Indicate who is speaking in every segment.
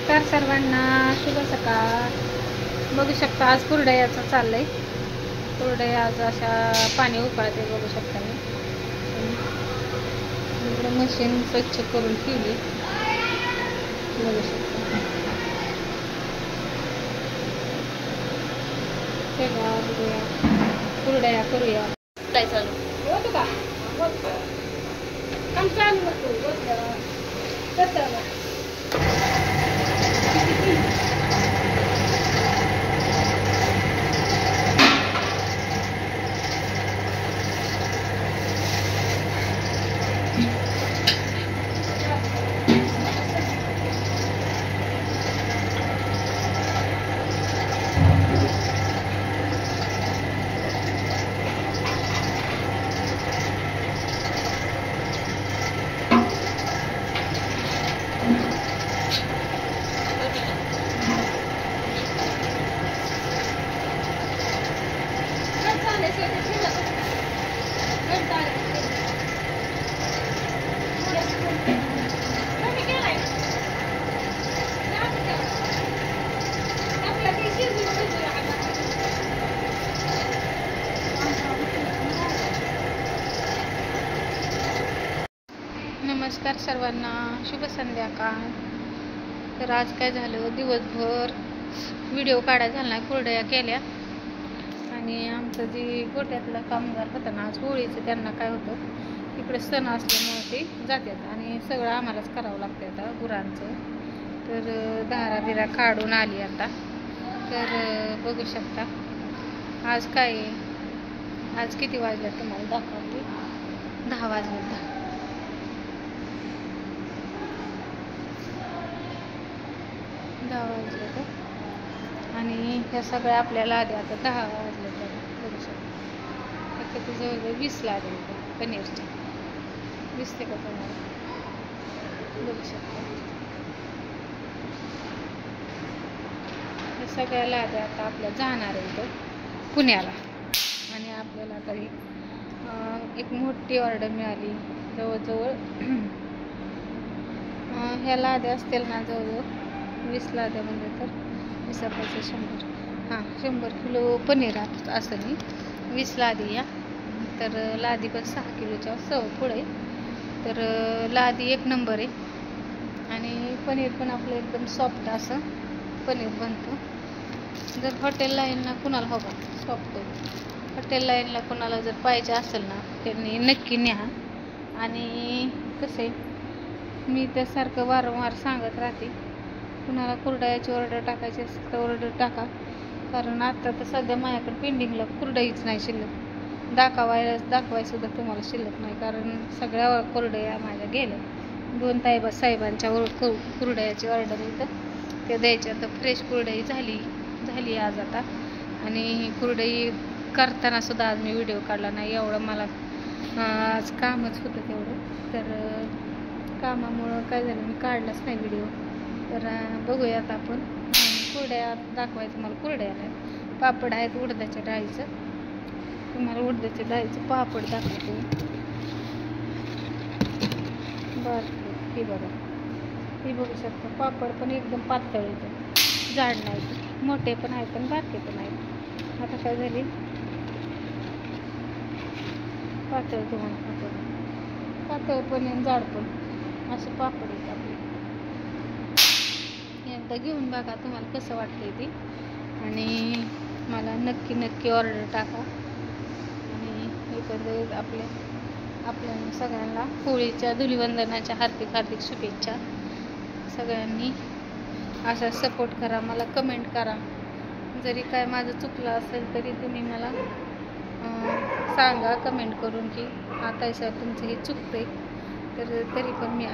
Speaker 1: नमस्कार सर्वांना, शुभ सकाळ. बघू शकता आज कुरडयाचं चाललंय. कुरडया आज अशा पाणी उकळते बघू शकता. मी इकडं मशीन स्वच्छ करून ठेवली बघू शकता. तेव्हा बघूया कुरडया करूया.
Speaker 2: काय चालू
Speaker 1: होतं का काम चालू होतो कसं नमस्कार सर्वांना, शुभ संध्याकाळ. तर आज काय झालं, दिवसभर व्हिडिओ काढायला झाला नाही. कुरडया केल्या आणि आमचं जे गोट्यातलं कामगार होतं ना, आज होळीचं त्यांना काय होतं इकडे सण असल्यामुळे ते जातात आणि सगळं आम्हालाच करावं लागतं आता गुरांचं. तर धारा बिरा काढून आली आता. तर बघू शकता आज काय आहे. आज किती वाजले तुम्हाला दाखवते. 10 वाजले. 10 वाजले तर आणि ह्या सगळ्या आपल्याला आधी आता 10 वाजले तर बघू शकता. किती जवळजवळ 20 लागले पनीरचे. 20 ते का तुम्हाला बघू शकता. हे सगळ्याला आधी आता आपल्या जाणार आहे इथं पुण्याला आणि आपल्याला तरी एक मोठी ऑर्डर मिळाली. जवळजवळ ह्या लाद्या असतील ना, जवळजवळ 20 लाद्या म्हणजे तर 20 100 100 किलो पनीर असं नाही. 20 लादी या. तर लादी पण 6 किलोच्या पुढे. तर लादी 1 नंबर आहे आणि पनीर पण आपलं एकदम सॉफ्ट असं पनीर बनतं. जर हॉटेल लाईनला कुणाला हवं सॉफ्ट हॉटेल लाईनला कुणाला जर पाहिजे असेल ना, त्यांनी नक्की न्या. आणि कसे मी त्यासारखं वारंवार सांगत राहते, कुणाला कुरडयाची ऑर्डर टाकायची असेल तर ऑर्डर टाका. कारण आता तर सध्या माझ्याकडे पेंडिंगला कुरडईच नाही शिल्लक. दाखवाय सुद्धा तुम्हाला शिल्लक नाही. कारण सगळ्या कुरडया माझ्या गेल्या. 2 साहेबांच्या कुरडयाची ऑर्डर इथं ते द्यायच्या. तर फ्रेश कुरडई झाली आज आता. आणि कुरडई करताना सुद्धा आज मी व्हिडिओ काढला नाही. एवढं मला आज कामच होतं तेवढं. तर कामामुळं काय झालं, मी काढलाच नाही व्हिडिओ. तर बघूयात आपण कुरड्या दाखवायचं. मला कुरड्या नाही, पापड आहेत उडदाच्या डाळीचं. तुम्हाला उडदाच्या डाळीचं पापड दाखवते. बरं हे बघा, हे बघू शकता. पापड पण एकदम पातळ येतं, जाड नाही. मोठे पण आहेत आणि बारके पण आहेत. आता काय झाली, पातळ तुम्हाला पातळ पण आणि जाड पण असे पापड आहेत आपले. एकदा घेऊन बघा तुम्हाला कसं वाटतंय ते. आणि मला नक्की ऑर्डर टाका. आणि एकंदरीत आपल्या सगळ्यांना होळीच्या धुलीवंदनाच्या हार्दिक शुभेच्छा. सगळ्यांनी असा सपोर्ट करा, मला कमेंट करा. जरी काय माझं चुकलं असेल तरी तुम्ही मला सांगा कमेंट करून की आता सर तुमचं हे चुकतंय. तर तरी पण मी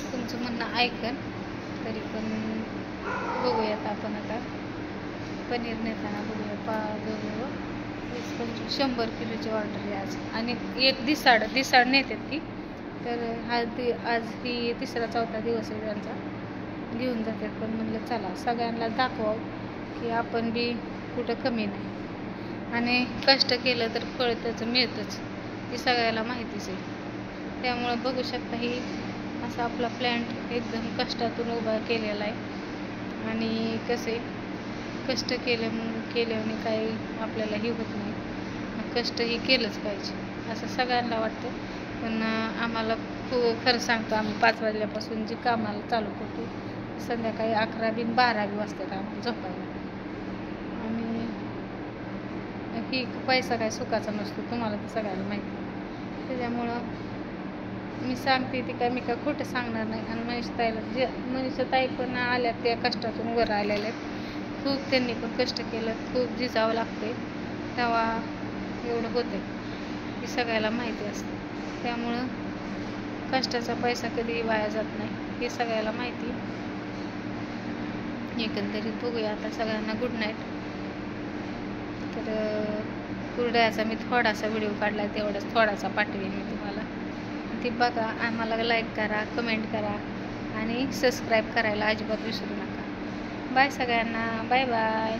Speaker 1: तुमचं म्हणणं ऐकन. तरी पण बघूयात आपण आता पनीर नेताना बघूया. जवळजवळ 100 किलोची ऑर्डर आहे आज. आणि एक दिसाड नेतात ती. तर आज ही 3रा-4था दिवस आहे त्यांचा. घेऊन जातात. पण म्हणलं चला सगळ्यांना दाखवावं की आपण बी कुठं कमी नाही. आणि कष्ट केलं तर फळ त्याचं मिळतंच, हे सगळ्याला माहितीच आहे. त्यामुळं बघू शकता ही असा आपला प्लॅन्ट एकदम कष्टातून उभा केलेला आहे. आणि कसे कष्ट केल्याने काही आपल्याला हे होत नाही. कष्ट हे केलंच पाहिजे असं सगळ्यांना वाटतं. पण आम्हाला खरं सांगतो, आम्ही 5 वाजल्यापासून जे कामाला चालू करतो संध्याकाळी 11-12 वाजतात आम्हाला झोपायला. आणि ही पैसा काय सुखाचा नसतो, तुम्हाला तर सगळ्याला माहिती. त्याच्यामुळं मी सांगते ती काय मी काय खोटं सांगणार नाही. आणि मनीषाताई पण आल्या, त्या कष्टातून वर आलेल्या आहेत. खूप त्यांनी पण कष्ट केलं, खूप झिजावं लागते तेव्हा एवढं होते हे सगळ्याला माहिती असतं. त्यामुळं कष्टाचा पैसा कधीही वाया जात नाही हे सगळ्याला माहिती. एकंदरीत बघूया आता. सगळ्यांना गुड नाईट. तर कुरड्याचा मी थोडासा व्हिडिओ काढला, तेवढाच थोडासा पाठवेन मी तुम्हाला. ते बघा, आम्हाला लाईक करा, कमेंट करा आणि सबस्क्राईब करायला अजिबात विसरू नका. बाय सगळ्यांना, बाय बाय.